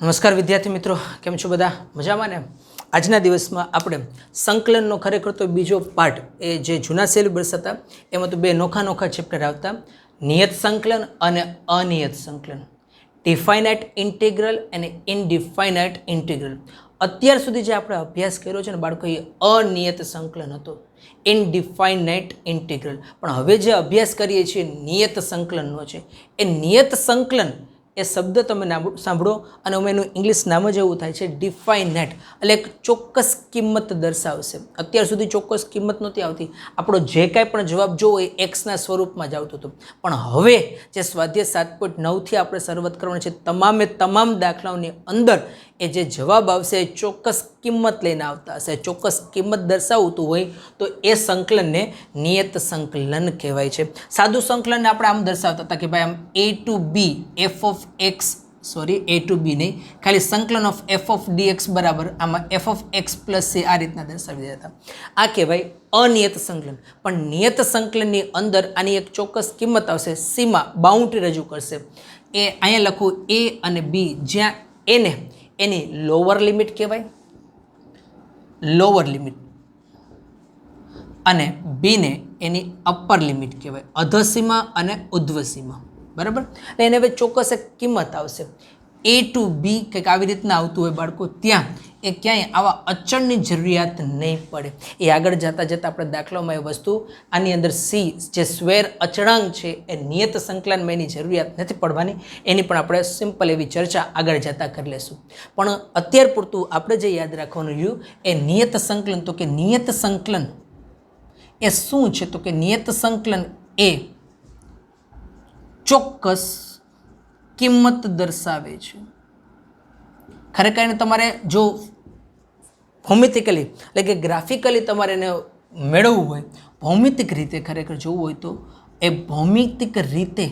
નમસ્કાર વિદ્યાર્થી મિત્રો, કેમ છો બધા? મજામાં ને? આજના દિવસમાં આપણે સંકલનનો ખરેખર તો બીજો પાર્ટ એ જે જૂના સિલેબસ હતા એમાં તો બે નોખા ચેપ્ટર આવતા, નિયત સંકલન અને અનિયત સંકલન, ડિફાઇનાઇટ ઇન્ટિગ્રલ અને ઇનડિફાઇનાઇટ ઇન્ટિગ્રલ. અત્યાર સુધી જે આપણે અભ્યાસ કર્યો છે ને બાળકો, એ અનિયત સંકલન હતો, ઇનડિફાઇનાઇટ ઇન્ટિગ્રલ. પણ હવે જે અભ્યાસ કરીએ છીએ નિયત સંકલનનો છે, એ નિયત સંકલન એ શબ્દ તમે સાંભળો અને એનું ઇંગ્લિશ નામ જ એવું થાય છે ડિફાઇનાઇટ, એટલે એક ચોક્કસ કિંમત દર્શાવશે. અત્યાર સુધી ચોક્કસ કિંમત નહોતી આવતી, આપણો જે કાંઈ પણ જવાબ જોવો એ એક્સના સ્વરૂપમાં જ આવતો હતો. પણ હવે જે સ્વાધ્યાય 7.9થી આપણે શરૂઆત કરવાની છે, તમામ દાખલાઓની અંદર એ જે જવાબ આવશે એ ચોક્કસ કિંમત લઈને આવતા હશે. ચોક્કસ કિંમત દર્શાવતું હોય તો એ સંકલનને નિયત સંકલન કહેવાય છે. સાદું સંકલન આપણે આમ દર્શાવતા હતા કે ભાઈ આમ a to b f of x, a to b નહીં, ખાલી સંકલન ઓફ f of dx બરાબર આમાં f of x plus c આ રીતના દર્શાવી દેતા. આ કહેવાય અનિયત સંકલન. પણ નિયત સંકલનની અંદર આની એક ચોક્કસ કિંમત આવશે, સીમા, બાઉન્ડ્રી રજૂ કરશે. એ અહીંયા લખું a અને b, જ્યાં a ને એની લોઅર લિમિટ કહેવાય, લોઅર લિમિટ, અને બી ને એની અપર લિમિટ કહેવાય, અધસીમા અને ઉધ્વસીમા. બરાબર? એટલે એને હવે ચોક્કસ એક કિંમત આવશે. a to b કંઈક આવી રીતના આવતું હોય બાળકો, ત્યાં એ ક્યાંય આવા અચળની જરૂરિયાત નહીં પડે. એ આગળ જતાં આપણે દાખલામાં એ વસ્તુ, આની અંદર સી જે સ્વેર અચળાંક છે એ નિયત સંકલનમાં એની જરૂરિયાત નથી પડવાની. એની પણ આપણે સિમ્પલ એવી ચર્ચા આગળ જતાં કરી લેશું. પણ અત્યાર પૂરતું આપણે જે યાદ રાખવાનું રહ્યું એ નિયત સંકલન. તો કે નિયત સંકલન એ શું છે? તો કે નિયત સંકલન એ ચોક્કસ કિંમત દર્શાવે છે. ખરેખર એને તમારે જો ભૌમિતિકલી એટલે કે ગ્રાફિકલી તમારે એને મેળવવું હોય, ભૌમિતિક રીતે ખરેખર જોવું હોય તો એ ભૌમિતિક રીતે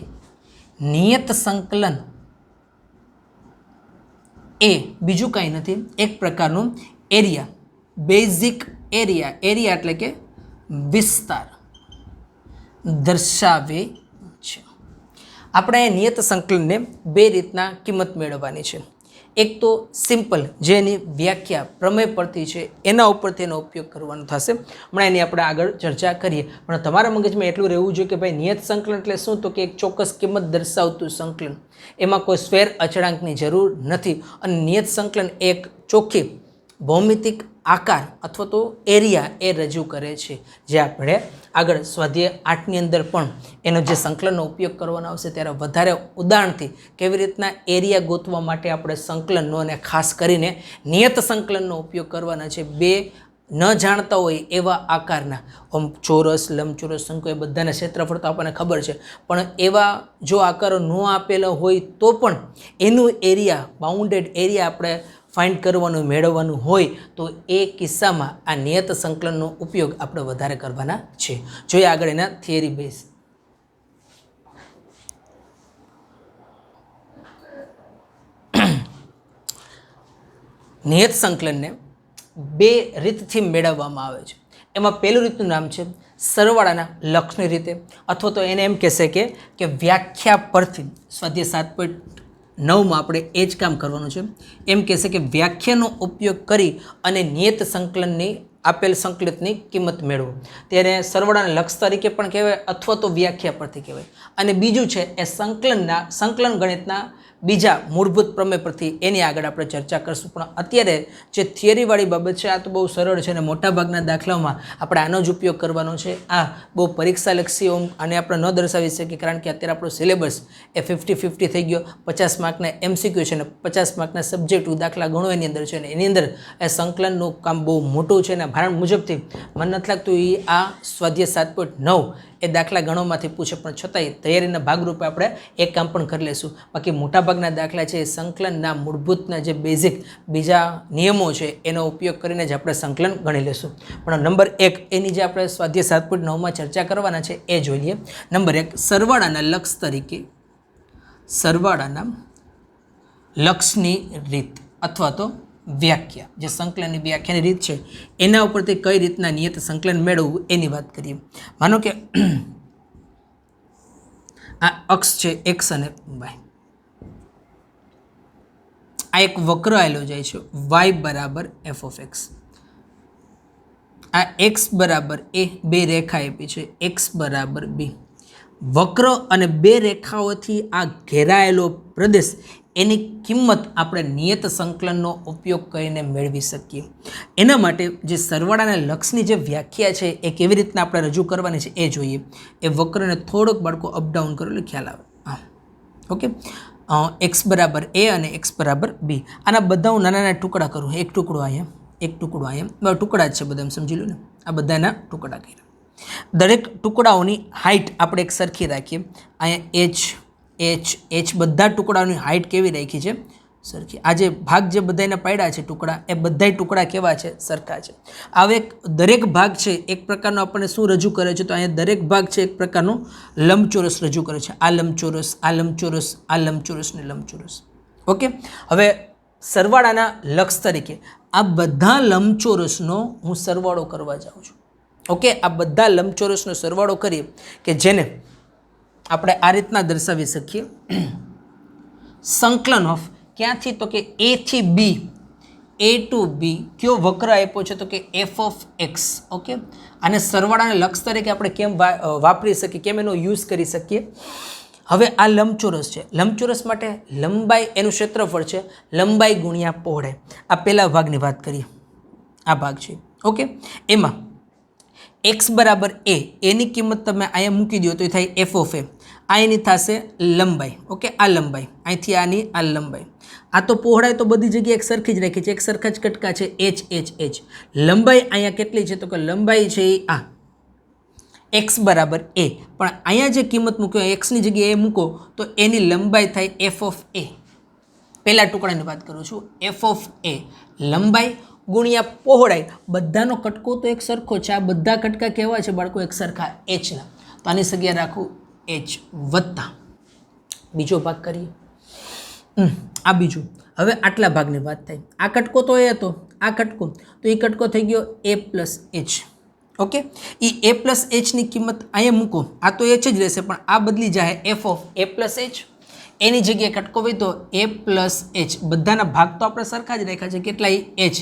નિયત સંકલન એ બીજું કાંઈ નથી, એક પ્રકારનું એરિયા, બેઝિક એરિયા, એરિયા એટલે કે વિસ્તાર દર્શાવે છે. આપણે એ નિયત સંકલનને બે રીતના કિંમત મેળવવાની છે. એક તો સિમ્પલ, જે એની વ્યાખ્યા પ્રમેય પરથી છે એના ઉપરથી એનો ઉપયોગ કરવાનો થશે. હમણાં એની આપણે આગળ ચર્ચા કરીએ. પણ તમારા મગજમાં એટલું રહેવું જોઈએ કે ભાઈ નિયત સંકલન એટલે શું? તો કે એક ચોક્કસ કિંમત દર્શાવતું સંકલન, એમાં કોઈ સ્વેર અચળાંકની જરૂર નથી. અને નિયત સંકલન એક ચોખ્ખી ભૌમિતિક આકાર અથવા તો એરિયા એ રજૂ કરે છે, જે આપણે આગળ સ્વાધ્યાય 8ની અંદર પણ એનો જે સંકલનનો ઉપયોગ કરવાનો આવશે ત્યારે વધારે ઉદાહરણથી કેવી રીતના એરિયા ગોતવા માટે આપણે સંકલનનો અને ખાસ કરીને નિયત સંકલનનો ઉપયોગ કરવાના છે. બે ન જાણતા હોય એવા આકારના, આમ ચોરસ, લંબચોરસ, શંકુ, એ બધાના ક્ષેત્રફળ તો આપણને ખબર છે, પણ એવા જો આકારો ન આપેલા હોય તો પણ એનું એરિયા, બાઉન્ડેડ એરિયા આપણે ફાઇન્ડ કરવાનું, મેળવવાનું હોય તો એ કિસ્સામાં આ નિયત સંકલનનો ઉપયોગ આપણે વધારે કરવાના છે. જોઈએ આગળ એના થિયરી બેઝ. નિયત સંકલનને બે રીતથી મેળવવામાં આવે છે. એમાં પહેલું રીતનું નામ છે સરવાળાના લક્ષની રીતે, અથવા તો એને એમ કહેશે કે વ્યાખ્યા પરથી. સ્વાધ્યાય 7.9માં આપણે એ જ કામ કરવાનું છે. એમ કહેશે કે વ્યાખ્યાનો ઉપયોગ કરી અને નિયત સંકલનની આપેલ સંકલિતની કિંમત મેળવો. તેને સરવાળાના લક્ષ તરીકે પણ કહેવાય અથવા તો વ્યાખ્યા પરથી કહેવાય. અને બીજું છે એ સંકલન ગણિતના બીજા મૂળભૂત પ્રમેય પરથી, એની આગળ આપણે ચર્ચા કરીશું. પણ અત્યારે જે થિયરીવાળી બાબત છે આ તો બહુ સરળ છે અને મોટાભાગના દાખલાઓમાં આપણે આનો જ ઉપયોગ કરવાનો છે. આ બહુ પરીક્ષાલક્ષી આને આપણે ન દર્શાવી શકીએ, કારણ કે અત્યારે આપણો સિલેબસ એ 50-50 થઈ ગયો. 50 માર્કના MCQ છે અને 50 માર્કના સબ્જેક્ટ દાખલા ગણો એની અંદર છે, અને એની અંદર એ સંકલનનું કામ બહુ મોટું છે. અને ભારણ મુજબથી મને નથી લાગતું એ આ સ્વાધ્યાય 7.9 એ દાખલા ગણોમાંથી પૂછે, પણ છતાંય તૈયારીના ભાગરૂપે આપણે એક કામ પણ કરી લઈશું. બાકી મોટાભાગના દાખલા છે એ સંકલનના મૂળભૂતના જે બેઝિક બીજા નિયમો છે એનો ઉપયોગ કરીને જ આપણે સંકલન ગણી લઈશું. પણ નંબર 1 એની જે આપણે સ્વાધ્યાય 7.9માં ચર્ચા કરવાના છે એ જોઈ લઈએ. નંબર 1, સરવાળાના લક્ષ તરીકે, સરવાળાના લક્ષની રીત અથવા તો વ્યાખ્યા, જે સંકલનની વ્યાખ્યાની રીત છે એના ઉપરથી કઈ રીતના નિયત સંકલન મેળવવું એની વાત કરીએ. માનો કે આ અક્ષ છે x અને y, આ એક વક્ર આવેલો જાય છે વાય બરાબર એફ ઓફ એક્સ, આ એક્સ બરાબર એ બે રેખા આપી છે એક્સ બરાબર બી. વક્ર અને બે રેખાઓથી આ ઘેરાયેલો પ્રદેશ એની કિંમત આપણે નિયત સંકલનનો ઉપયોગ કરીને મેળવી શકીએ. એના માટે જે સરવાળાના લક્ષની જે વ્યાખ્યા છે એ કેવી રીતના આપણે રજૂ કરવાની છે એ જોઈએ. એ વક્રને થોડોક બાળકો અપડાઉન કરો એટલે ખ્યાલ આવે. હા, ઓકે. એક્સ બરાબર એ અને એક્સ બરાબર બી, આના બધા હું નાના નાના ટુકડા કરું. એક ટુકડો અહીંયા, એક ટુકડો અહીંયા, ટુકડા જ છે બધા, સમજી લો ને. આ બધાના ટુકડા કર્યા. દરેક ટુકડાઓની હાઇટ આપણે એક સરખી રાખીએ. અહીંયા એચ એચ એચ બધા ટુકડાઓની હાઇટ કેવી રાખી છે? સરખી. આ જે ભાગ જે બધાને પાડ્યા છે ટુકડા, એ બધાય ટુકડા કેવા છે? સરખા છે. હવે દરેક ભાગ છે એક પ્રકારનો આપણને શું રજૂ કરે છે? તો અહીંયા દરેક ભાગ છે એક પ્રકારનો લંબચોરસ રજૂ કરે છે. આ લંબચોરસ, આ લંબચોરસ, આ લંબચોરસ ને લંબચોરસ. ઓકે. હવે સરવાળાના લક્ષ તરીકે આ બધા લંબચોરસનો હું સરવાળો કરવા જાઉં છું. ઓકે. આ બધા લંબચોરસનો સરવાળો કરીએ કે જેને આપણે આ રીતના દર્શાવી શકીએ. સંકલન ઓફ ક્યાંથી? તો કે એ થી બી, એ ટુ બી કયો વક્ર આપ્યો છે? તો કે એફ ઓફ એક્સ. ઓકે. આને સરવાળાને લક્ષ તરીકે આપણે કેમ વાપરી શકીએ, કેમ એનો યુઝ કરી શકીએ? હવે આ લંબચોરસ છે. લંબચોરસ માટે લંબાઈ એનું ક્ષેત્રફળ છે લંબાઈ ગુણ્યા પહોળાઈ. આ પહેલા ભાગની વાત કરીએ. આ ભાગ છે. ઓકે. એમાં એક્સ બરાબર એ, એની કિંમત તમે અહીંયા મૂકી દો તો એ થાય એફ ઓફ એ. આ એની થશે લંબાઈ. ઓકે. આ લંબાઈ અહીંથી આની આ લંબાઈ. આ તો પહોળાઈ તો બધી જગ્યાએ એક સરખી જ રાખી છે, એક સરખા જ કટકા છે એચ એચ એચ. લંબાઈ અહીંયા કેટલી છે? તો કે લંબાઈ છે આ એક્સ બરાબર એ. પણ અહીંયા જે કિંમત મૂક્યો એક્સની જગ્યાએ મૂકો તો એની લંબાઈ થાય એફ ઓફ એ. પહેલા ટુકડાની વાત કરું છું. એફ ઓફ એ લંબાઈ ગુણ્યા પહોળાઈ. બધાનો કટકો તો એક સરખો છે. આ બધા કટકા કેવા છે બાળકો? એક સરખા એચના. તો આની જગ્યાએ રાખું એચ વત્તા બીજો ભાગ કરીએ. આ બીજું. હવે આટલા ભાગની વાત થાય. આ કટકો તો એ હતો, આ કટકો તો એ કટકો થઈ ગયો એ પ્લસ એચ. ઓકે. એ એ પ્લસ એચની કિંમત અહીંયા મૂકો. આ તો એચ જ રહેશે પણ આ બદલી જાય F of A plus H. એની જગ્યાએ કટકો હોય તો એ પ્લસ એચ. બધાના ભાગ તો આપણે સરખા જ રાખ્યા છે. કેટલાય? એચ.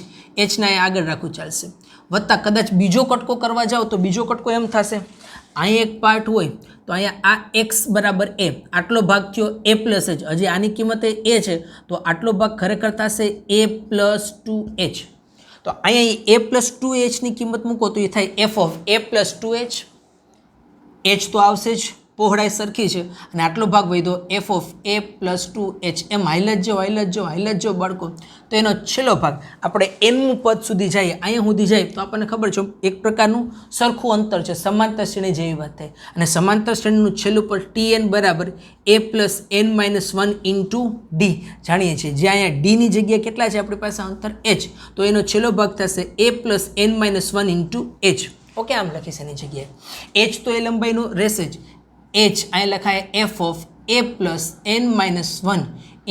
એચના એ આગળ રાખવું ચાલશે. વત્તા કદાચ બીજો કટકો કરવા જાઓ તો બીજો કટકો એમ થશે, અહીંયા એક પાર્ટ હોય તો અહીંયા આ એક્સ બરાબર એ, આટલો ભાગ થયો એ પ્લસ એચ. હજી આની કિંમત એ છે તો આટલો ભાગ ખરેખર થશે એ પ્લસ ટુ એચ. તો અહીંયા એ પ્લસ ટુ એચની કિંમત મૂકો તો એ થાય f of A plus two h. H તો આવશે જ, પહોળાઈ સરખી છે અને આટલો ભાગ વધ્યો f of A plus two h. એમ હાઈલાઇટ જો બાળકો. તો એનો છેલ્લો ભાગ આપણે એનનું પદ સુધી જઈએ, અહીંયા સુધી જાય તો આપણને ખબર છે એક પ્રકારનું સરખું અંતર છે, સમાંતર શ્રેણી જેવી વાત થાય. અને સમાંતર શ્રેણીનું છેલ્લું પદ ટી એન બરાબર A plus N minus one into D જાણીએ છીએ. જ્યાં અહીંયા ડીની જગ્યાએ કેટલા છે આપણી પાસે અંતર એચ, તો એનો છેલ્લો ભાગ થશે a plus N minus one into h. Okay. આમ લખીશ એની જગ્યાએ એચ તો એ લંબાઈનું રહેશે જ. એચ અહીં લખાય f of A plus N minus one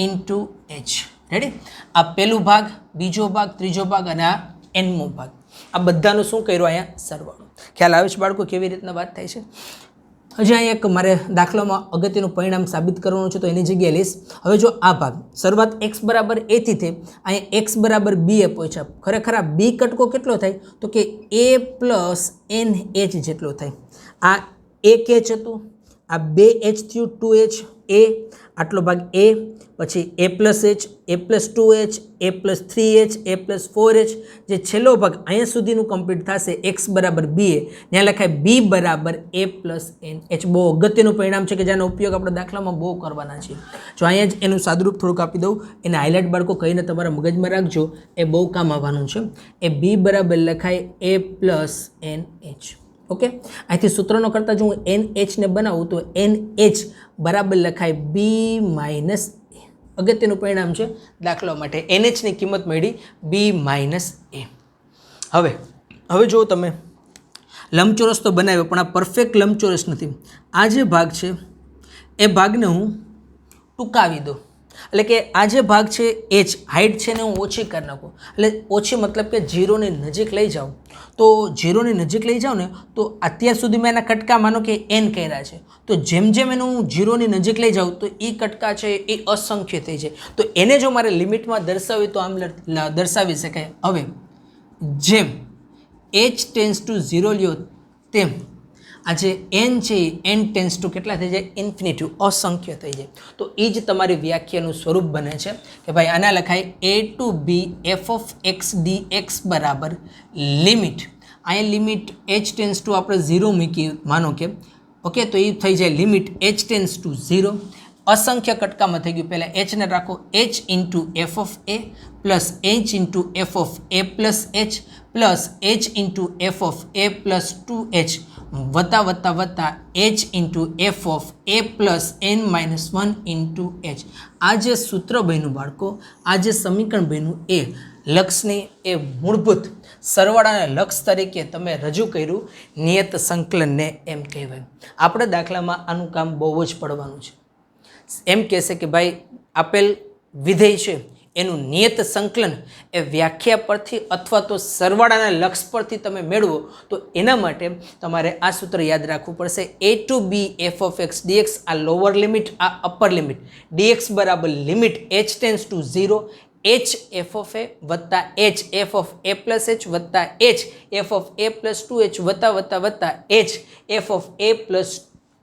into h. Ready? આ પહેલું ભાગ, બીજો ભાગ, ત્રીજો ભાગ અને આ એનમો ભાગ. આ બધાનું શું કર્યું? અહીંયા સરવાળો. ખ્યાલ આવે છે બાળકો કેવી રીતના વાત થાય છે? હજી અહીંયા એક મારે દાખલામાં અગત્યનું પરિણામ સાબિત કરવાનું છે તો એની જગ્યાએ લઈશ. હવે જો આ ભાગ શરૂઆત એક્સ બરાબર એથી થઈ, અહીંયા એક્સ બરાબર બી એ પહોંચ્યા. ખરેખર આ બી કટકો કેટલો થાય? તો કે એ પ્લસ એન એચ જેટલો થાય. આ એક એચ હતું, આ બે એચ થયું ટુ એચ એ, આટલો ભાગ એ, પછી એ પ્લસ એચ, એ પ્લસ ટુ એચ, એ પ્લસ થ્રી એચ, એ પ્લસ ફોર એચ. જે છેલ્લો ભાગ અહીંયા સુધીનું કમ્પ્લીટ થશે એક્સ બરાબર બી એ, ત્યાં લખાય બી બરાબર એ પ્લસ એન એચ. બહુ અગત્યનું પરિણામ છે કે જેનો ઉપયોગ આપણે દાખલામાં બહુ કરવાના છીએ. જો અહીંયા જ એનું સાદુરૂપ થોડુંક આપી દઉં, એને હાઇલાઇટ બાળકો કહીને તમારા મગજમાં રાખજો, એ બહુ કામ આવવાનું છે. એ બી બરાબર લખાય એ પ્લસ એન એચ. ઓકે. અહીંથી સૂત્રનો કરતાં જો હું એન એચને બનાવું તો એન એચ બરાબર લખાય બી માઇનસ એ. અગત્યનું પરિણામ છે દાખલા માટે. એન એચની કિંમત મળી બી માઇનસ એ. હવે જો તમે લંબચોરસ તો બનાવ્યો પણ આ પરફેક્ટ લંબચોરસ નથી. આ જે ભાગ છે એ ભાગને હું ટૂંકાવી દઉં. એટલે કે આ જે ભાગ છે એચ હાઇટ છે ને હું ઓછી કરી નાખું, એટલે ઓછી મતલબ કે 0ની નજીક લઈ જાઉં, તો 0ની નજીક લઈ જાઉં ને તો અત્યાર સુધીમાં એના કટકા માનો કે n કર્યા છે, તો જેમ જેમ એનું હું 0ની નજીક લઈ જાઉં તો એ કટકા છે એ અસંખ્ય થઈ જાય. તો એને જો મારે લિમિટમાં દર્શાવવી તો આમ દર્શાવી શકાય. હવે જેમ h ટેન્સ ટુ 0 લ્યો તેમ આ જે n છે n ટેન્સ ટુ કેટલા થઈ જાય? ઇન્ફિનિટી, અસંખ્ય થઈ જાય. તો એ જ તમારી વ્યાખ્યાનું સ્વરૂપ બને છે કે ભાઈ આના લખાય a to b f of x dx બરાબર લિમિટ, અહીંયા લિમિટ h ટેન્સ ટુ આપણે 0 મૂકી માનો કે ઓકે, તો એ થઈ જાય લિમિટ h ટેન્સ ટુ 0. અસંખ્ય કટકામાં થઈ ગયું, પહેલાં h ને રાખો h into F of A plus h into F of A plus h plus h into F of A plus 2h વત્તા વત્તા વત્તા h into F of A plus n minus 1 into h. આ જે સૂત્ર બન્યું બાળકો, આ જે સમીકરણ બન્યું એ લક્ષની એ મૂળભૂત સરવાળાના લક્ષ તરીકે તમે રજૂ કર્યું નિયત સંકલનને એમ કહેવાય. આપણે દાખલામાં આનું કામ બહુ જ પડવાનું છે. એમ કહેશે કે ભાઈ આપેલ વિધેય છે એનું નિયત સંકલન એ વ્યાખ્યા પરથી અથવા તો સરવાળાના લક્ષ પરથી તમે મેળવો, તો એના માટે તમારે આ સૂત્ર યાદ રાખવું પડશે. a to b f of x dx, આ લોઅર લિમિટ આ અપર લિમિટ, dx બરાબર limit h tends to 0 h f of a વત્તા h f of A plus h વત્તા h f of A plus 2h વત્તા વત્તા વત્તા h f of A plus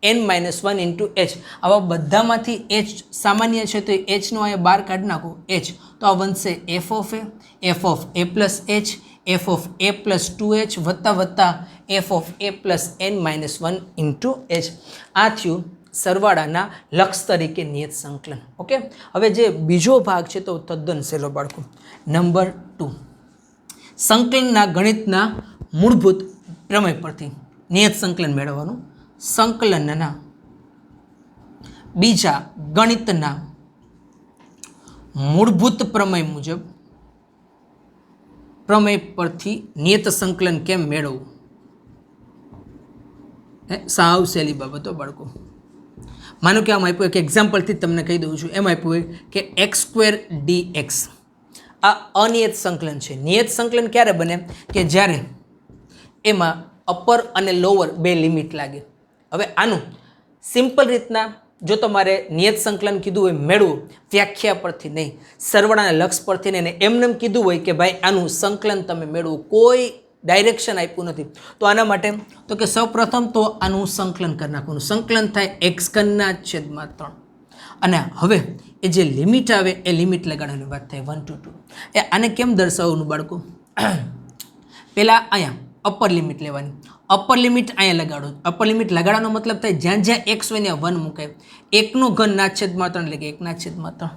n minus 1 into h. આવા બધામાંથી h સામાન્ય છે તો hનો અહીંયા બહાર કાઢી નાખો h, તો આ બનશે F of A plus h f of A plus 2h વત્તા વત્તા F of A plus n minus 1 into h. આ થયું સરવાળાના લક્ષ તરીકે નિયત સંકલન. ઓકે, હવે જે બીજો ભાગ છે તો તદ્દન સહેલો બાળકો. નંબર 2, સંકલનના ગણિતના મૂળભૂત પ્રમેય પરથી નિયત સંકલન મેળવવાનું. સંકલનના બીજા ગણિતના મૂળભૂત પ્રમેય મુજબ પ્રમેય પરથી નિયત સંકલન કેમ મેળવવું? સાવ સહેલી બાબતો બાળકો. માનો કે આમ આપ્યું એક એક્ઝામ્પલથી તમને કહી દઉં છું. એમ આપ્યું હોય કે x² dx, આ અનિયત સંકલન છે. નિયત સંકલન ક્યારે બને? કે જ્યારે એમાં અપર અને લોઅર બે લિમિટ લાગે. હવે આનું સિમ્પલ રીતના જો તમારે નિયત સંકલન કીધું હોય મેળવું, વ્યાખ્યા પરથી નહીં, સરવાળાના લક્ષ પરથી નહીં, એમને કીધું હોય કે ભાઈ આનું સંકલન તમે મેળવું, કોઈ ડાયરેક્શન આપ્યું નથી, તો આના માટે તો કે સૌપ્રથમ તો આનું સંકલન કરી નાખવાનું. સંકલન થાય x3/3, અને હવે એ જે લિમિટ આવે એ લિમિટ લગાડવાની વાત થાય 1 to 2. આને કેમ દર્શાવવાનું બાળકો? પહેલાં અહીંયા અપર લિમિટ લેવાની, અપર લિમિટ અહીંયા લગાડો. અપર લિમિટ લગાડવાનો મતલબ થાય જ્યાં જ્યાં x હોય ત્યાં 1 મુકાય. 1/3 એટલે કે 1/3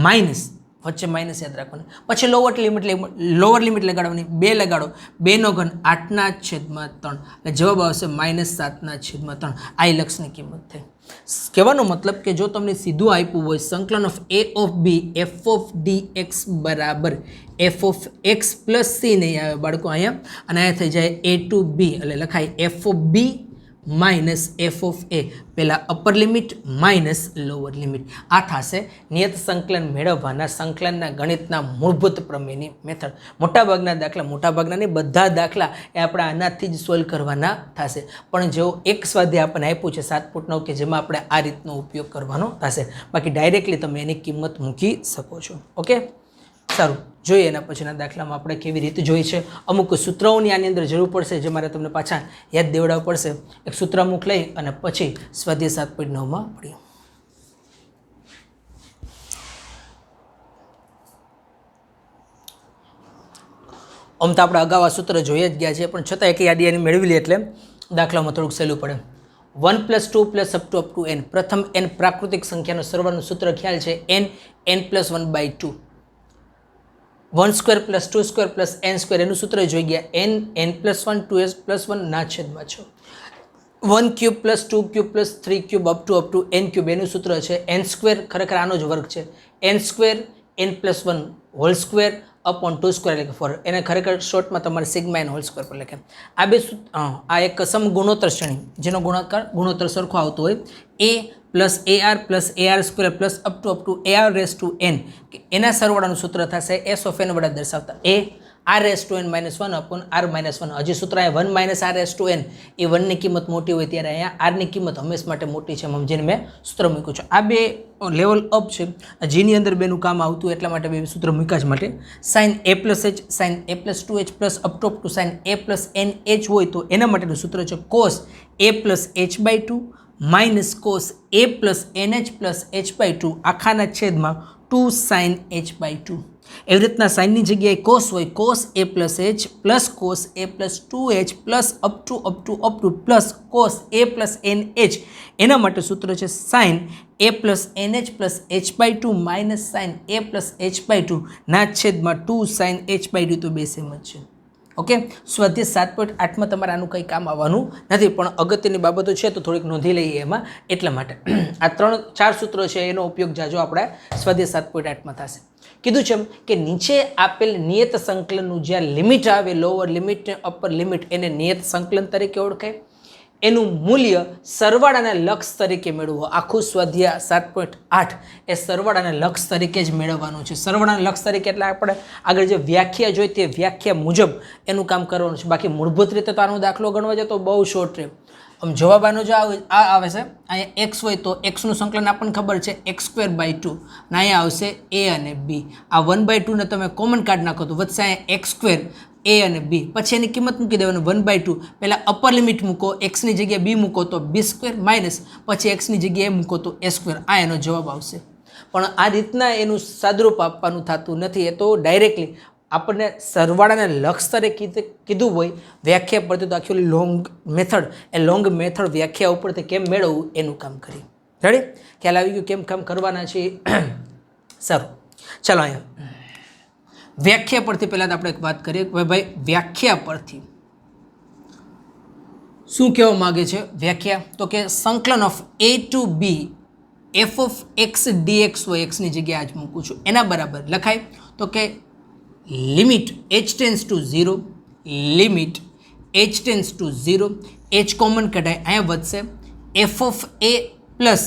માઇનસ, વચ્ચે માઇનસ યાદ રાખવાનું. પછી લોઅર લિમિટ લગાડવાની, 2 લગાડો, 2/3 8/3, એટલે જવાબ આવશે -7/3. આ લક્ષની કિંમત થઈ. કહેવાનો મતલબ કે જો તમને સીધું આપ્યું હોય સંકલન of a of b f of dx બરાબર f of x plus c નહીં આવે બાળકો અહીંયા, અને અહીંયા થઈ જાય a ટુ b, એટલે લખાય f of b minus f of a, પહેલાં upper limit minus lower limit. આ થશે નિયત સંકલન મેળવવાના સંકલનના ગણિતના મૂળભૂત પ્રમેયની મેથડ. મોટાભાગના નહીં, બધા દાખલા એ આપણે આનાથી જ સોલ્વ કરવાના થશે. પણ જો એક સ્વાધ્યાય આપણને આપ્યું છે 7.9 કે જેમાં આપણે આ રીતનો ઉપયોગ કરવાનો થશે, બાકી ડાયરેક્ટલી તમે એની કિંમત મૂકી શકો છો. ઓકે, સારું, જોઈએ એના પછીના દાખલામાં આપણે કેવી રીતે જોઈ છે. અમુક સૂત્રોની આની અંદર જરૂર પડશે જે મારે તમને પાછા યાદ દેવડાવવું પડશે. એક સૂત્ર અમુક લઈ અને પછી સ્વાધ્યાય 7.9માં પડીએ. આમ તો આપણે અગાઉ આ સૂત્ર જોઈ જ ગયા છે, પણ છતાં એક યાદી એની મેળવી લે એટલે દાખલામાં થોડુંક સહેલું પડે. 1 + 2 + up to n, પ્રથમ n પ્રાકૃતિક સંખ્યાનો સરવાળાનું સૂત્ર ખ્યાલ છે n +1/2. 1² + 2² + n², એનું સૂત્ર જોઈ ગયા n +1 2s +1 ના છેદમાં 6. 1³ + 2³ + 3³ up to n³, એનું સૂત્ર છે n², ખરેખર આનો જ વર્ગ છે n² n +1 whole square upon 2 square એટલે કે 4 એને ખરેખર શોર્ટમાં તમારે સિગ્મા એન હોલ સ્ક્વેર પર લખે આ બે આ એક સમગુણોત્તર શ્રેણી જેનો ગુણોત્તર સરખો આવતો હોય a plus AR square plus up two AR raise to n કે એના સરવાળાનું સૂત્ર થશે S ઓફ n વડે દર્શાવતા a r raise to n -1 upon r -1 હજી સૂત્ર અહીંયા 1 - r રેસ ટુ n એ 1 ની કિંમત મોટી હોય ત્યારે અહીંયા r ની કિંમત હંમેશા માટે મોટી છે સમજીને મેં સૂત્ર મૂક્યું છે આ બે લેવલ અપ છે જેની અંદર બેનું કામ આવતું એટલા માટે બે સૂત્ર મૂક્યા જ માટે sin a + h sin a + 2h plus up two sin a + nh હોય તો એના માટેનું સૂત્ર છે cos a + h/2 minus cos a + nh + h/2 આખાના છેદમાં 2 sin h/2 એવી રીતના સાઇનની જગ્યાએ કોસ હોય cos a + h plus cos a + 2h plus up two plus cos a + nh એના માટે સૂત્ર છે sin a + nh + h/2 minus sin a + h/2 ના છેદમાં 2 sin h/2 તો બે સેમ જ છે ઓકે સ્વાધ્યાય 7.8માં તમારે આનું કંઈ કામ આવવાનું નથી પણ અગત્યની બાબતો છે તો થોડીક નોંધી લઈએ એમાં એટલા માટે આ 3-4 સૂત્રો છે એનો ઉપયોગ જાજો આપણે સ્વાધ્યાય 7.8માં થશે કીધું છે કે નીચે આપેલ નિયત સંકલનનું જ્યાં લિમિટ આવે લોઅર લિમિટ ને અપર લિમિટ એને નિયત સંકલન તરીકે ઓળખાય એનું મૂલ્ય સરવાળાના લક્ષ તરીકે મેળવવું આખું સ્વાધ્યાય 7.8 એ સરવાળાના લક્ષ તરીકે જ મેળવવાનું છે સરવાળાના લક્ષ તરીકે એટલે આપણે આગળ જે વ્યાખ્યા જોઈ તે વ્યાખ્યા મુજબ એનું કામ કરવાનું છે બાકી મૂળભૂત રીતે તો આનો દાખલો ગણવા જાય તો બહુ શોર્ટ રહે આમ જવાબ આનો જો આવે છે અહીંયા એક્સ હોય તો એક્સનું સંકલન આપણને ખબર છે x²/2 ને અહીંયા આવશે a અને b આ 1/2 ને તમે કોમન કાઢ નાખો તો વધશે અહીંયા x² a અને b પછી એની કિંમત મૂકી દેવાની 1/2 પહેલાં અપર લિમિટ મૂકો એક્સની જગ્યાએ b મૂકો તો b² માઇનસ પછી એક્સની જગ્યાએ મૂકો તો a² આ એનો જવાબ આવશે પણ આ રીતના એનું સાદરૂપ આપવાનું થતું નથી એ તો ડાયરેક્ટલી આપણને સરવાળાને લક્ષ તરીકે કીધું હોય વ્યાખ્યા પડતી તો આખી લોંગ મેથડ વ્યાખ્યા ઉપરથી કેમ મેળવવું એનું કામ કરીએ રેડી ખ્યાલ આવી ગયું કેમ કામ કરવાના છે સારું ચાલો અહીંયા વ્યાખ્યા પરથી પહેલાં તો આપણે એક વાત કરીએ કે ભાઈ વ્યાખ્યા પરથી શું કહેવા માગે છે વ્યાખ્યા તો કે સંકલન of a to b f of x dx હોય એક્સની જગ્યાએ આજ મૂકું છું એના બરાબર લખાય તો કે limit h tends to 0 limit h tends to 0 h common કઢાય અહીંયા વધશે f of a plus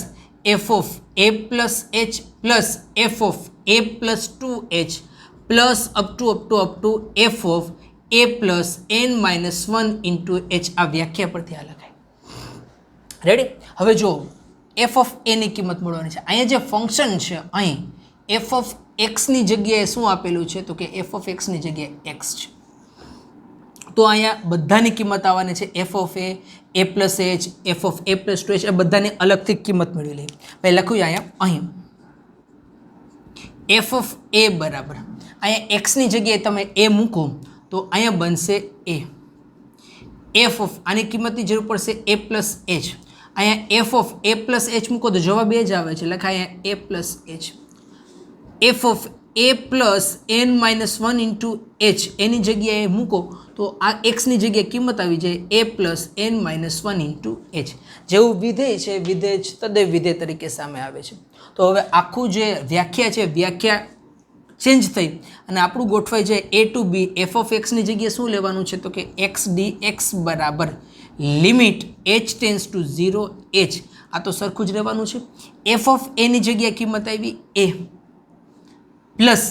f of a plus h plus f of a plus 2h plus up to f of a plus n minus 1 into h આ વ્યાખ્યા પરથી આ લખાય ready હવે જો f ઓફ a ની કિંમત મળવાની છે અહીંયા જે ફંક્શન છે અહીં f ઓફ એક્સની જગ્યાએ શું આપેલું છે તો કે f ઓફ એક્સની જગ્યાએ x છે તો અહીંયા બધાની કિંમત આવવાની છે f of a plus h f of a plus 2h એ બધાની અલગથી કિંમત મેળવી લઈએ ભાઈ લખ્યું અહીંયા અહીં f ઓફ a બરાબર અહીંયા એક્સની જગ્યાએ તમે a મૂકો તો અહીંયા બનશે a f ઓફ આની કિંમતની જરૂર પડશે a પ્લસ h અહીંયા f of a plus h મૂકો તો જવાબ એ જ આવે છે લખાય અહીંયા a plus h f of a plus n minus 1 into h એની જગ્યાએ મૂકો તો આ એક્સની જગ્યાએ કિંમત આવી જાય a plus n minus 1 into h જેવું વિધેય છે વિધેય જ તદ્દૈવ વિધેય તરીકે સામે આવે છે તો હવે આખું જે વ્યાખ્યા છે વ્યાખ્યા ચેન્જ થઈ અને આપણું ગોઠવાઈ જાય a to b f of એક્સની જગ્યાએ શું લેવાનું છે તો કે x dx બરાબર limit h tends to 0 h આ તો સરખું જ રહેવાનું છે f ઓફ a ની જગ્યાએ કિંમત આવી a plus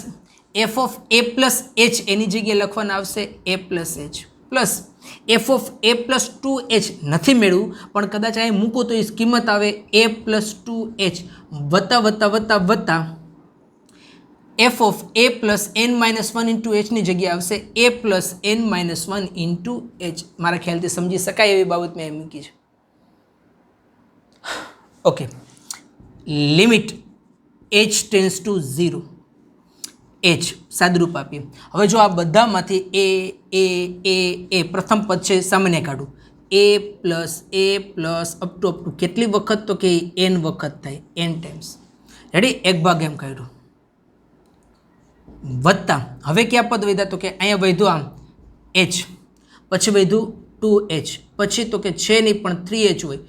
f of a plus h એની જગ્યાએ લખવાના આવશે a plus h plus f of a plus 2h નથી મેળવું પણ કદાચ અહીં મૂકો તો એ કિંમત આવે a પ્લસ 2h વત્તા f of a plus n minus 1 into hની જગ્યાએ આવશે a plus n minus 1 into h મારા ખ્યાલથી સમજી શકાય એવી બાબત મેં મૂકી છે okay limit h tends to 0 h સાદરૂપ આપીએ હવે જો આ બધામાંથી a પ્રથમ પદ છે સામાન્ય કાઢું a પ્લસ અપ ટુ કેટલી વખત તો કે n વખત થાય n ટાઈમ્સ રેડી એક ભાગ એમ કાઢ્યું વત્તા હવે ક્યાં પદ વધ્યા તો કે અહીંયા વધ્યું આમ h પછી વધ્યું 2h પછી તો કે છે નહીં પણ 3h હોય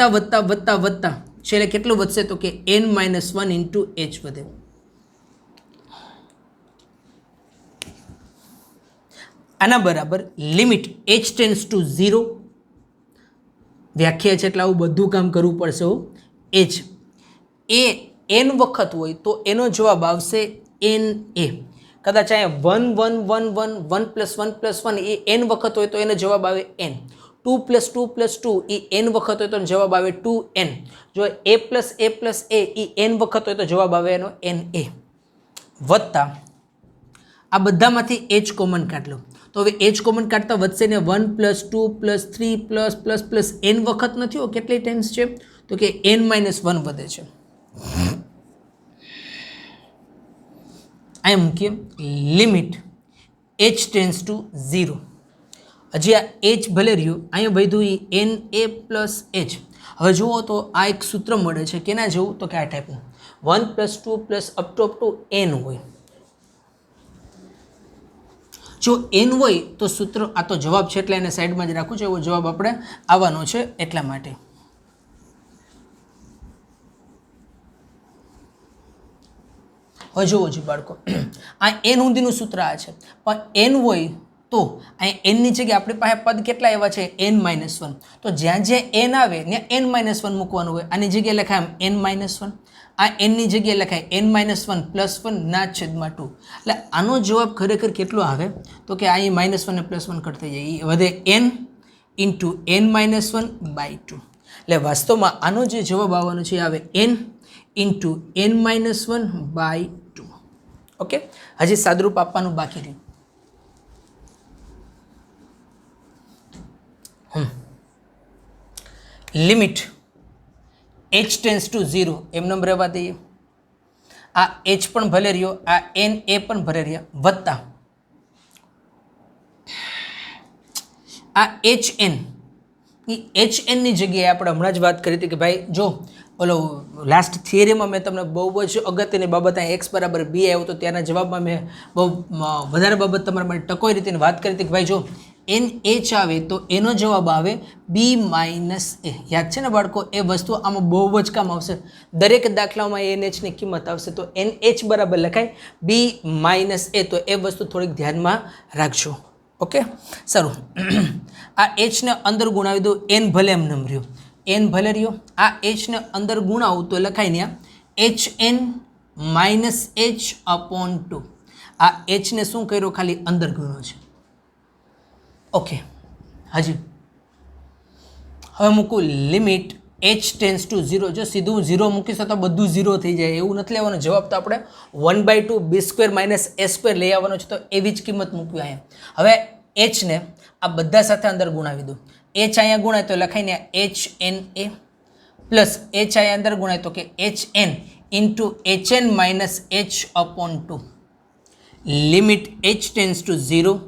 વત્તા છેલ્લે કેટલું વધશે તો કે n માઇનસ 1 ઇન્ટુ h વધે આના બરાબર લિમિટ h ટેન્સ ટુ 0, વ્યાખ્યા છે એટલે આવું બધું કામ કરવું પડશે. h એ n વખત હોય તો એનો જવાબ આવશે na. કદાચ અહીંયા 1 1 1 1 1 પ્લસ 1 પ્લસ 1 એ n વખત હોય તો એનો જવાબ આવે n. 2 પ્લસ 2 પ્લસ 2 એ n વખત હોય તો જવાબ આવે 2n. જો a plus a A n વખત હોય તો જવાબ આવે એનો na. વત્તા આ બધામાંથી h કોમન કાઢ લો. તો હવે h કોમન કાઢતા વધશે ને 1 plus 2 plus 3 plus plus plus n વખત નથી હોય. કેટલી ટેન્સ છે તો કે n માઇનસ 1 વધે છે. અહીંયા મૂકીએ લિમિટ h ટેન્સ ટુ 0. હજી આ h ભલે રહ્યું, અહીંયા વધ્યું એ n a પ્લસ h. હવે જુઓ તો આ એક સૂત્ર મળે છે કેના જેવું તો કે આ ટાઈપનું 1 plus 2 plus up two n હોય. જો n હોય તો સૂત્ર આ તો જવાબ છે એટલે એને સાઈડમાં જ રાખવું છે. એવો જવાબ આપણે આવવાનો છે એટલા માટે. હવે જુઓ છો બાળકો, આ n સુધીનું સૂત્ર આ છે, પણ n હોય તો અહીં n ની જગ્યાએ આપણી પાસે પદ કેટલા એવા છે n માઇનસ 1. તો જ્યાં જ્યાં n આવે ત્યાં n માઇનસ 1 મૂકવાનું હોય. આની જગ્યાએ લખાય n માઇનસ 1, આ n ની જગ્યાએ લખાય n માઇનસ 1 પ્લસ 1 ના છેદમાં 2. એટલે આનો જવાબ ખરેખર કેટલો આવે તો કે અહીં માઇનસ 1 ને પ્લસ 1 કટ થઈ જાય, વધે n into n minus 1 by 2. એટલે વાસ્તવમાં આનો જે જવાબ આવવાનો છે આવે n into n minus 1 by 2. Okay, હજી સાદરૂપ આપવાનું બાકી રહ્યું. લિમિટ h ટેન્સ ટુ 0 એમ નંબર રહેવા દઈએ. આ h પણ ભલે રહ્યો, આ n a પણ ભલે રહ્યા, વત્તા આ hn. એ hn ની જગ્યાએ આપણે હમણાં જ વાત કરી હતી કે ભાઈ જો ઓલો લાસ્ટ થિયરીમાં મેં તમને બહુ જ અગત્યની બાબત અહીં x બરાબર b આવ્યો તો ત્યાંના જવાબમાં મેં બહુ વધારે બાબત તમારા માટે ટકોઈ રીતે વાત કરી હતી કે ભાઈ જો n h આવે તો એનો જવાબ આવે b માઇનસ a. યાદ છે ને બાળકો, એ વસ્તુ આમાં બહુ જ કામ આવશે. દરેક દાખલામાં એન એચની કિંમત આવશે તો એન એચ બરાબર લખાય b માઇનસ a. તો એ વસ્તુ થોડીક ધ્યાનમાં રાખજો. ઓકે, સારું. આ એચને અંદર ગુણાવી દો, n ભલે એમ નમ રહ્યો, n ભલે રહ્યો. આ એચને અંદર ગુણાવું તો લખાય ને h n minus h upon 2. આ એચને શું કર્યો, ખાલી અંદર ગુણ્યો છે. ઓકે, હાજી હવે મૂકું લિમિટ h ટેન્સ ટુ 0. જો સીધું 0 મૂકીશ તો બધું 0 થઈ જાય એવું નથી લેવાનું. જવાબ તો આપણે 1/2 b square minus a square લઈ આવવાનો છે, તો એવી જ કિંમત મૂકવી અહીંયા. હવે h ને આ બધા સાથે અંદર ગુણાવી દો. h અહીંયા ગુણાય તો લખાઈને h n a plus h અહીંયા અંદર ગુણાય તો કે h n into h n minus h upon 2. Limit h tends to 0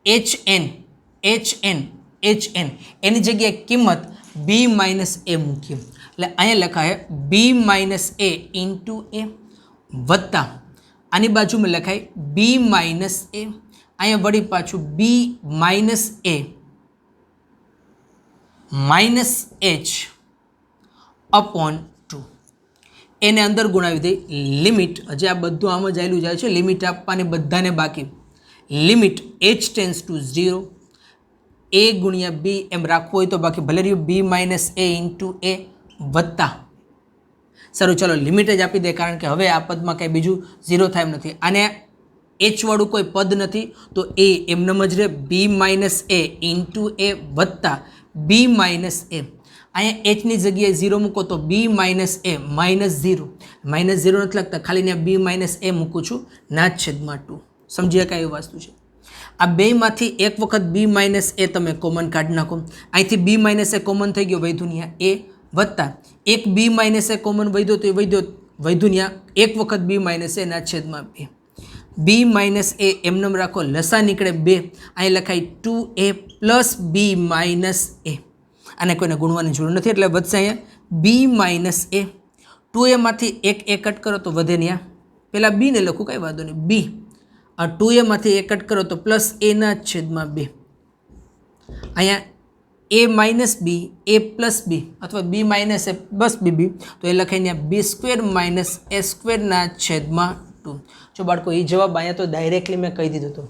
hn એની જગ્યાએ કિંમત b માઇનસ a મૂકીએ એટલે અહીંયા લખાય b minus a into a વત્તા આની બાજુમાં લખાય b માઇનસ a, અહીંયા વળી પાછું b minus a minus h upon 2. એને અંદર ગુણાવી દઈ. લિમિટ હજી આ બધું આમ જ આવેલું જાય છે, લિમિટ આપવાની બધાને બાકી. Limit h tends to 0 a ગુણ્યા b એમ રાખવું હોય તો બાકી ભલે રહ્યું b minus a into a વત્તા. સારું, ચાલો લિમિટ જ આપી દે કારણ કે હવે આ પદમાં કંઈ બીજું 0 થાય એમ નથી. આને h વાળું કોઈ પદ નથી તો a એમનેમ જ રહે b minus a into a વત્તા b માઇનસ a. અહીંયા h ની જગ્યાએ 0 મૂકો તો b minus a minus 0. Minus 0 નથી લખતા, ખાલી ને b માઇનસ a મૂકું છું ના છેદમાં 2. સમજી શકાય એવી વસ્તુ છે. આ બેમાંથી એક વખત b માઇનસ a તમે કોમન કાઢી નાખો. અહીંથી b માઇનસ a કોમન થઈ ગયો, વૈધુનિયા a વત્તા એક b માઇનસ a કોમન વૈધો તો એ વૈધુનિયા એક વખત b માઇનસ a ના છેદમાં 2. b માઇનસ a એમનેમ રાખો, લસા નીકળે 2, અહીં લખાય 2a plus b minus a. આને કોઈને ગુણવાની જરૂર નથી એટલે વધશે અહીંયા b માઇનસ a. 2a એક એ કટ કરો તો વધે ત્યાં, પહેલાં b ને લખું કાંઈ વાંધો નહીં, b. આ 2a એક કટ કરો તો પ્લસ a ના છેદમાં 2. અહીંયા a minus b a plus b અથવા b minus a plus bb તો એ લખાઈને b square minus a square ના છેદમાં 2. જો બાળકો એ જવાબ અહીંયા તો ડાયરેક્ટલી મેં કહી દીધું હતું,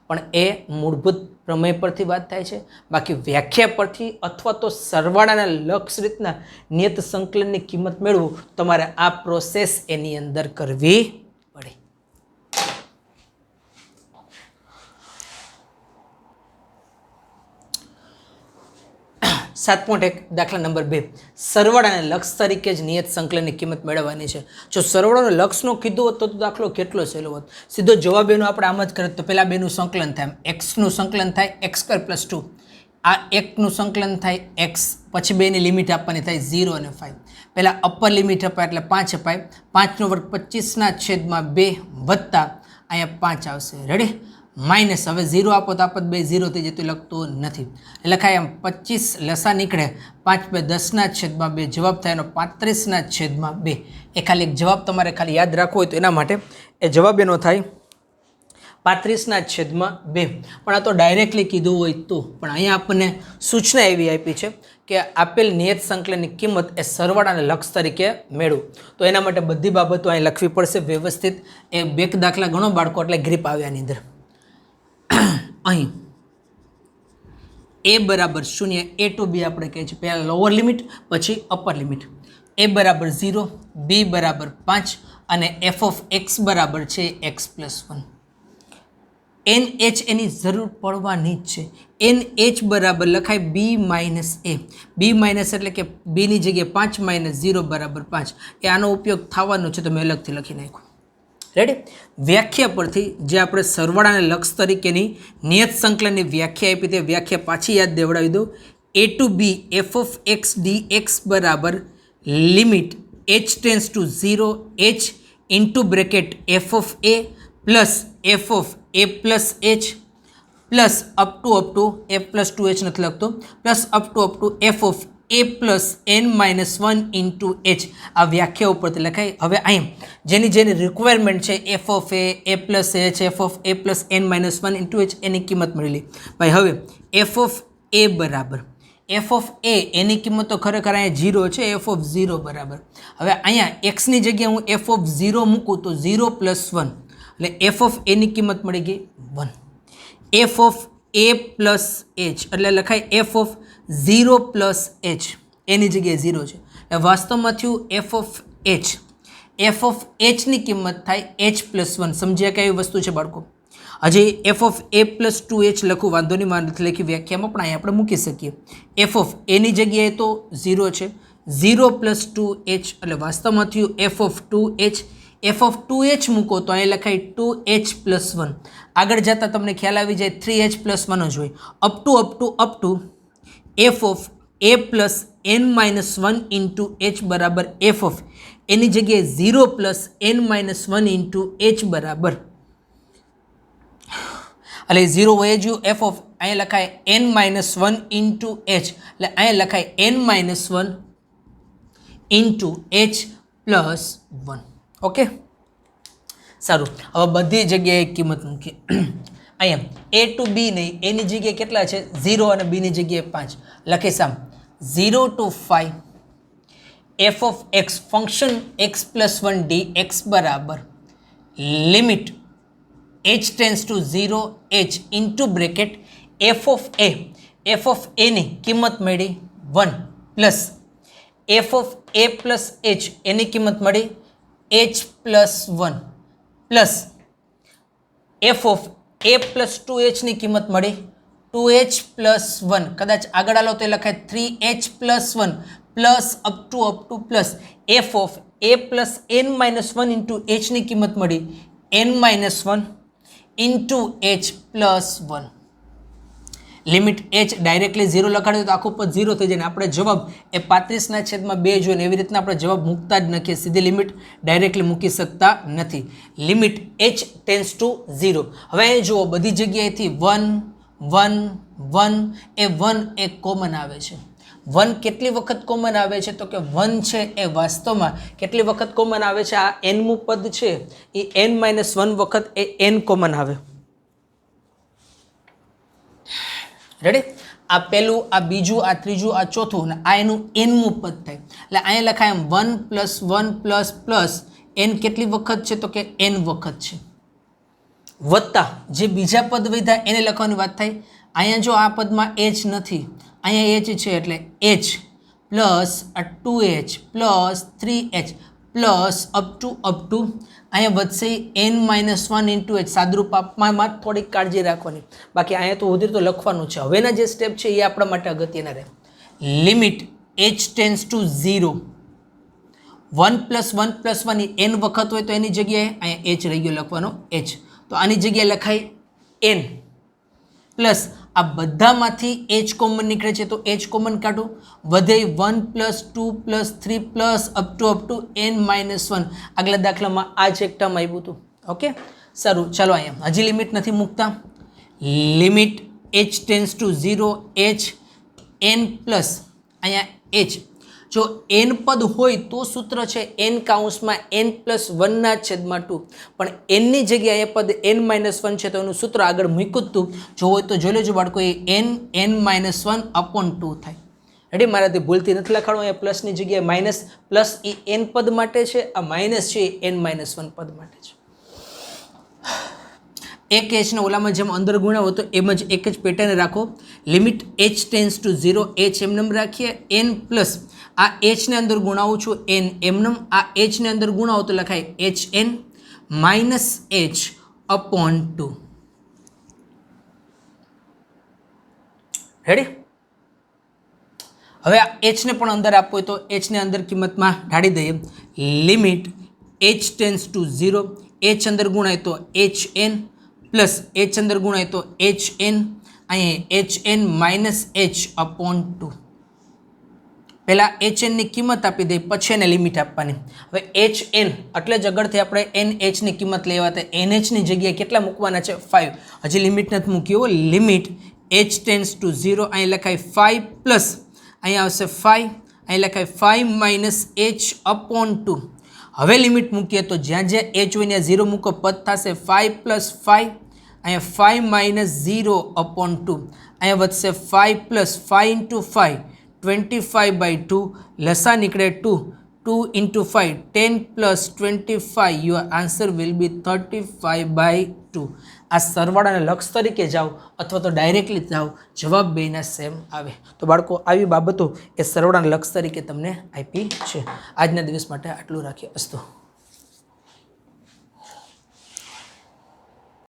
પણ એ મૂળભૂત પ્રમેય પરથી વાત થાય છે, બાકી વ્યાખ્યા પરથી અથવા તો સરવાળાના લક્ષ રીતના નિયત સંકલનની કિંમત મેળવું તમારે આ પ્રોસેસ એની અંદર કરવી પડે. 7.1 દાખલા નંબર 2 સરવાળાને લક્ષ તરીકે જ નિયત સંકલનની કિંમત મેળવવાની છે. જો સરવાળાનો લક્ષનો કીધું હોત તો દાખલો કેટલો સહેલો હોત. સીધો જવાબ એનો આપણે આમ જ કરીએ તો પહેલાં બેનું સંકલન થાય, એક્સનું સંકલન થાય x² + 2, આ એકનું સંકલન થાય x, પછી બેની લિમિટ આપવાની થાય 0 અને 5. પહેલાં અપર લિમિટ અપાય એટલે 5 અપાય, 5નો વર્ગ 25/2 વત્તા અહીંયા 5 આવશે. રેડી? માઇનસ, હવે 0 આપો તો આપત 2 0 થઈ જતું લખતું નથી, લખાય આમ 25 લસા નીકળે 5 × 10/2, જવાબ થાય એનો 35/2. એ ખાલી એક જવાબ તમારે ખાલી યાદ રાખવો હોય તો એના માટે એ જવાબ એનો થાય 35/2. પણ આ તો ડાયરેક્ટલી કીધું હોય તો, પણ અહીંયા આપણને સૂચના એવી આપી છે કે આપેલ નિયત સંકલનની કિંમત એ સરવાળાને લક્ષ તરીકે મેળવું, તો એના માટે બધી બાબતો અહીં લખવી પડશે વ્યવસ્થિત. એ બેક દાખલા ગણો બાળકો એટલે ગ્રીપ આવ્યાની અંદર. અહીં a બરાબર 0, a to b આપણે કહે છે, પહેલાં લોઅર લિમિટ પછી અપર લિમિટ. a બરાબર 0, b બરાબર 5 અને f ઓફ x બરાબર છે x+1. NH એની જરૂર પડવાની જ છે. NH બરાબર લખાય b minus a. b minus એટલે કે bની જગ્યાએ 5 માઇનસ 0 બરાબર 5. એ આનો ઉપયોગ થવાનો છે તો મેં અલગથી લખી નાખ્યું. રેડી? વ્યાખ્યા પરથી જે આપણે સરવાળાને લક્ષ તરીકેની નિયત સંકલનની વ્યાખ્યા આપી તે વ્યાખ્યા પાછી યાદ દેવડાવી દઉં. a to b f of x dx બરાબર limit h tends to 0 h into bracket f of a plus f of a plus h plus up to f plus 2h નથી લખતો, plus up to f of a plus n-1 into h. આ વ્યાખ્યા ઉપરથી લખાય. હવે અહીં જેની requirement છે f of a plus h, f of a plus n-1 into h એની કિંમત મળેલી. ભાઈ હવે f ઓફ a બરાબર f ઓફ a એની કિંમત તો ખરેખર અહીંયા 0 છે, f ઓફ 0 બરાબર. હવે અહીંયા xની જગ્યાએ હું f ઓફ 0 મૂકું તો 0 + 1 એટલે f ઓફ a ની કિંમત મળી ગઈ 1. f of a plus h એટલે લખાય f ઓફ 0 પ્લસ h, એની જગ્યાએ 0 છે એટલે વાસ્તવમાં થયું f of h. f of h ની કિંમત થાય h+1. સમજ્યા કઈ વસ્તુ છે બાળકો? હજી f of a plus 2h લખું વાંધો નહીં, વાંધો નથી લખી વ્યાખ્યામાં પણ અહીંયા આપણે મૂકી શકીએ. f ઓફ a ની જગ્યાએ તો 0 છે, 0 + 2h એટલે વાસ્તવમાં થયું f of 2h. f of 2h મૂકો તો અહીંયા લખાય 2h+1. આગળ જતાં તમને ખ્યાલ આવી જાય 3h+1 જ હોય. Up to f of a plus n-1 into h બરાબર f ઓફ એની જગ્યાએ 0 પ્લસ n-1 ઇન્ટુ h બરાબર એટલે 0 વહી ગયું. f ઓફ અહીંયા લખાય n-1 ઇન્ટુ h એટલે અહીંયા લખાય n-1 into h plus 1. Okay, સારું. હવે બધી જગ્યાએ કિંમત મૂકી. અહીંયા a to b નહીં, એની જગ્યાએ કેટલા છે 0 અને b ની જગ્યાએ 5 લખીશ. આમ 0 to 5 f of x function x+1 dx બરાબર limit h tends to 0 h into bracket f of a ની કિંમત મળી 1 plus f of a plus h એની કિંમત મળી h+1 plus f of a plus 2h ની કિંમત મળી 2h+1. કદાચ આગળ આલો તો લખાય 3h+1 plus up two plus f of a plus n-1 into h ની કિંમત મળી n-1 into h plus 1. Limit h directly 0 લખાડ્યું તો આખું પદ 0 થઈ જાય ને આપણે જવાબ એ 35/2 જોઈએ ને એવી રીતના આપણે જવાબ મૂકતા જ નથી, સીધી લિમિટ ડાયરેક્ટલી મૂકી શકતા નથી. Limit h tends to 0. હવે અહીં જુઓ બધી જગ્યાએથી 1 1 1 એ 1 એ કોમન આવે છે. 1 કેટલી વખત કોમન આવે છે તો કે 1 છે એ વાસ્તવમાં કેટલી વખત કોમન આવે છે? આ n મું પદ છે એ n-1 વખત એ n કોમન આવે. રેડી? આ પહેલું, આ બીજું, આ ત્રીજું, આ ચોથું અને આ એનું n મું પદ થાય એટલે અહીંયા લખાય એમ 1 + 1 + n કેટલી વખત છે તો કે n વખત છે. વત્તા જે બીજા પદ વધ્યા એને લખવાની વાત થાય. અહીંયા જો આ પદમાં એચ નથી, અહીંયા એચ છે એટલે એચ પ્લસ આ 2h plus 3h plus up two અહીંયા વધશે n-1 ઇન્ટુ h. સાદરૂપ આપવામાં થોડીક કાળજી રાખવાની, બાકી અહીંયા તો ઉધીર તો લખવાનું છે. હવેના જે સ્ટેપ છે એ આપણા માટે અગત્યના રહે. Limit h tends to 0, 1 + 1 + 1 n વખત હોય તો એની જગ્યાએ અહીંયા h રહી ગયો લખવાનો h, તો આની જગ્યાએ લખાય n પ્લસ આ બધામાંથી h કોમન નીકળે છે તો h કોમન કાઢો, વધે 1 + 2 + 3 પ્લસ અપ ટુ n-1. આગલા દાખલામાં આ જ એક ટર્મ આવ્યું હતું. ઓકે, સારું, ચાલો અહીંયા હજી લિમિટ નથી મૂકતા. Limit h tends to 0 h n plus અહીંયા h. જો n પદ હોય તો સૂત્ર છે n કાઉન્સમાં n+1/2, પણ n ની જગ્યાએ પદ n-1 છે તો એનું સૂત્ર આગળ મૂક્યું હતું. જો હોય તો જોઈ લેજો બાળકો, એ n-1/2 થાય. રેડી, મારાથી ભૂલથી નથી લખાડું. અહીંયા પ્લસની જગ્યાએ માઇનસ, પ્લસ એ n પદ માટે છે, આ માઇનસ છે એ n-1 પદ માટે છે. એક એચને ઓલામાં જેમ અંદર ગુણાવો તો એમ જ એક જ પેટર્ન રાખો. Limit h tends to 0 h એમનેમ રાખીએ, n પ્લસ આ h ને અંદર ગુણાવું છું n એમનેમ, આ h ને અંદર ગુણાવો તો લખાય hn માઇનસ h/2. રેડી? હવે આ h ને પણ અંદર આપવું હોય તો h ને અંદર કિંમતમાં ઢાળી દઈએ. Limit h tends to 0 h અંદર ગુણાય તો hn પ્લસ h અંદર ગુણાય તો hn, અહીંયા hn માઇનસ h/2. પહેલાં hn ની કિંમત આપી દઈએ, પછી એને લિમિટ આપવાની. હવે hn એટલે જ આગળથી આપણે nh ની કિંમત લેવા તો nh ની જગ્યાએ કેટલા મૂકવાના છે? 5. હજી લિમિટ નથી મૂક્યો. લિમિટ h ટેન્સ ટુ 0 અહીં લખાય 5 પ્લસ અહીંયા આવશે 5, અહીં લખાય 5 માઇનસ h/2. હવે લિમિટ મૂકીએ તો જ્યાં જ્યાં h હોય ત્યાં 0 મૂકો, પદ થશે 5 + 5, અહીંયા 5 માઇનસ 0/2, અહીંયા વધશે 5 પ્લસ 5 ઇન્ટુ 5 25/2, લસા નીકળે 2, 2 into 5 10 plus 25, your answer will be 35/2. આ સરવાળાના લક્ષ તરીકે જાઓ અથવા તો ડાયરેક્ટલી જાઓ, જવાબ બેના સેમ આવે. તો બાળકો આવી બાબતો એ સરવાળાના લક્ષ તરીકે તમને આપી છે. આજના દિવસ માટે આટલું રાખીએ. અસ્તુ.